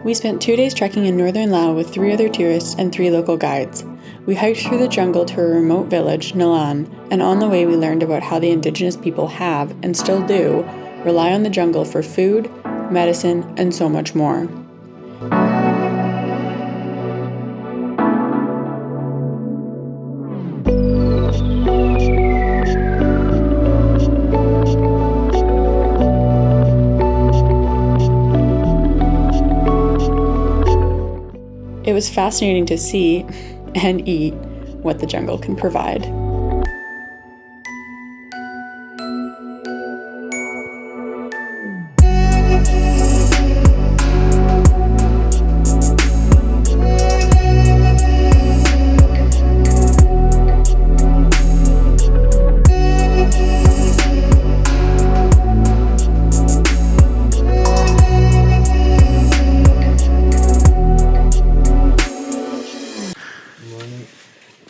We spent 2 days trekking in northern Laos with 3 other tourists and 3 local guides. We hiked through the jungle to a remote village, Nalan, and on the way we learned about how the indigenous people have, and still do, rely on the jungle for food, medicine, and so much more. It was fascinating to see and eat what the jungle can provide.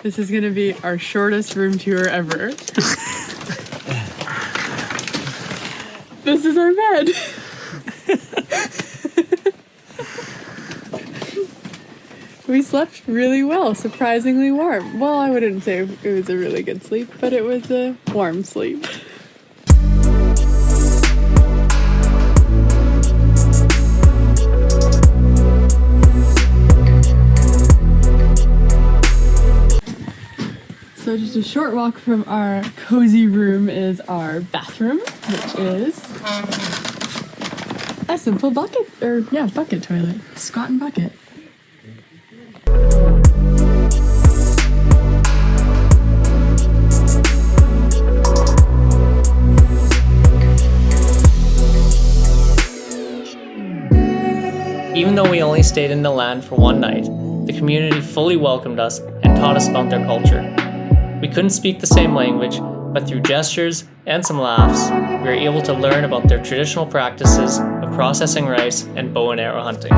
This is going to be our shortest room tour ever. This is our bed. We slept really well, surprisingly warm. Well, I wouldn't say it was a really good sleep, but it was a warm sleep. So just a short walk from our cozy room is our bathroom, which is a simple bucket toilet, squat and bucket. Even though we only stayed in the land for one night, the community fully welcomed us and taught us about their culture. We couldn't speak the same language, but through gestures and some laughs, we were able to learn about their traditional practices of processing rice and bow and arrow hunting.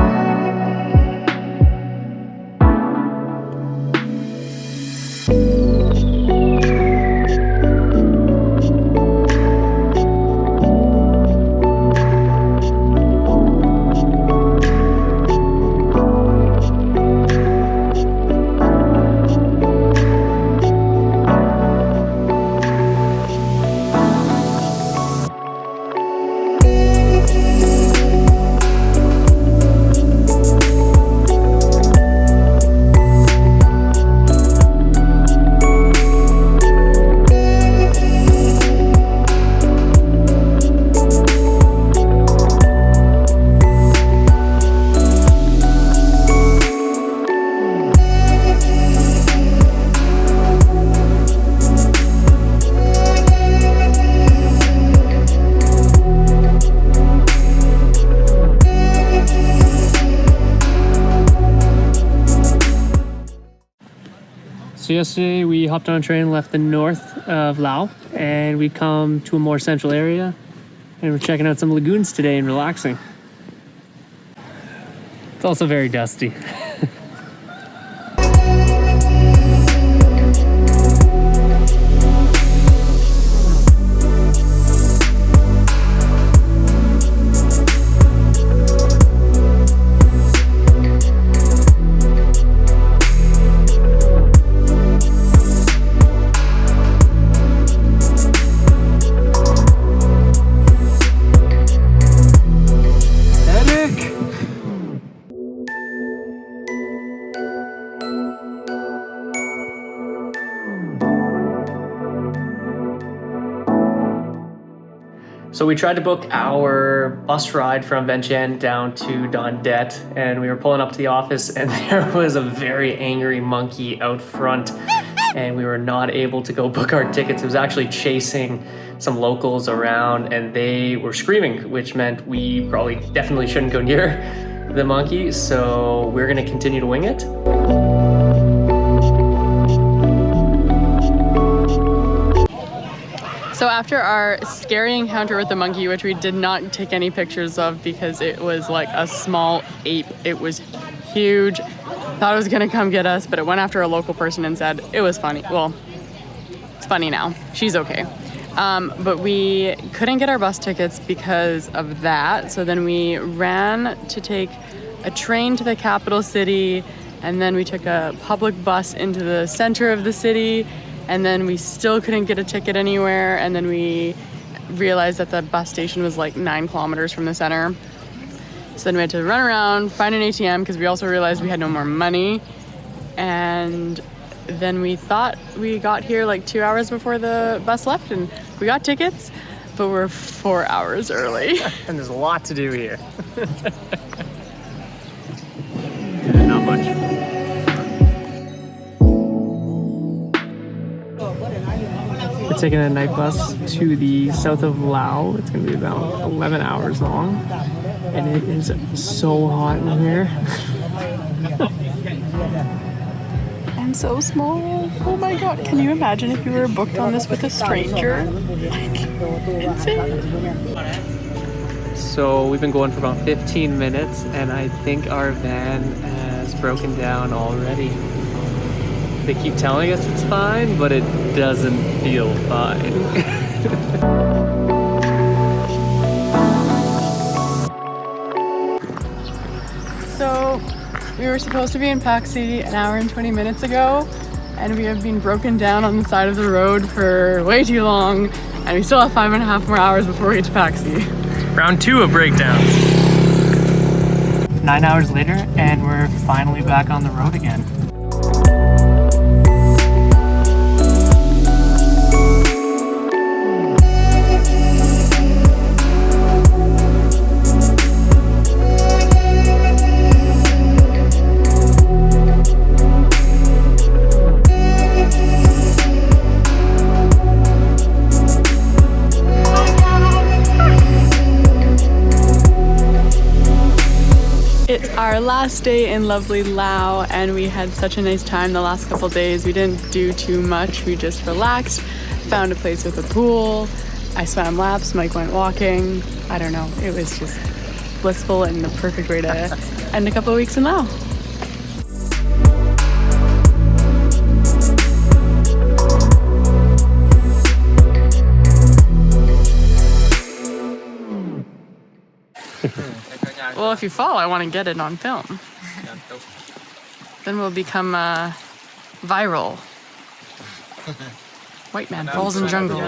So yesterday we hopped on a train and left the north of Laos, and we come to a more central area, and we're checking out some lagoons today and relaxing. It's also very dusty. So we tried to book our bus ride from Vientiane down to Don Det, and we were pulling up to the office and there was a very angry monkey out front and we were not able to go book our tickets. It was actually chasing some locals around and they were screaming, which meant we probably definitely shouldn't go near the monkey. So we're gonna continue to wing it. So after our scary encounter with the monkey, which we did not take any pictures of because it was like a small ape, it was huge, thought it was gonna come get us, but it went after a local person and said it was funny. Well, it's funny now, she's okay. But we couldn't get our bus tickets because of that. So then we ran to take a train to the capital city, and then we took a public bus into the center of the city, and then we still couldn't get a ticket anywhere, and then we realized that the bus station was like 9 kilometers from the center. So then we had to run around, find an ATM, because we also realized we had no more money. And then we thought we got here like 2 hours before the bus left, and we got tickets, but we're 4 hours early. And there's a lot to do here. Not much. We're taking a night bus to the south of Laos. It's going to be about 11 hours long, and it is so hot in here. And so small. Oh my god, can you imagine if you were booked on this with a stranger? Like, insane. So we've been going for about 15 minutes, and I think our van has broken down already. They keep telling us it's fine, but it doesn't feel fine. So we were supposed to be in Paxi an hour and 20 minutes ago, and we have been broken down on the side of the road for way too long, and we still have 5.5 more hours before we reach Paxi. Round 2 of breakdowns. 9 hours later, and we're finally back on the road again. It's our last day in lovely Laos, and we had such a nice time the last couple days. We didn't do too much. We just relaxed, found a place with a pool. I swam laps, Mike went walking. I don't know, it was just blissful and the perfect way to end a couple of weeks in Laos. Well, if you fall, I want to get it on film. Then we'll become viral. White man falls in jungle.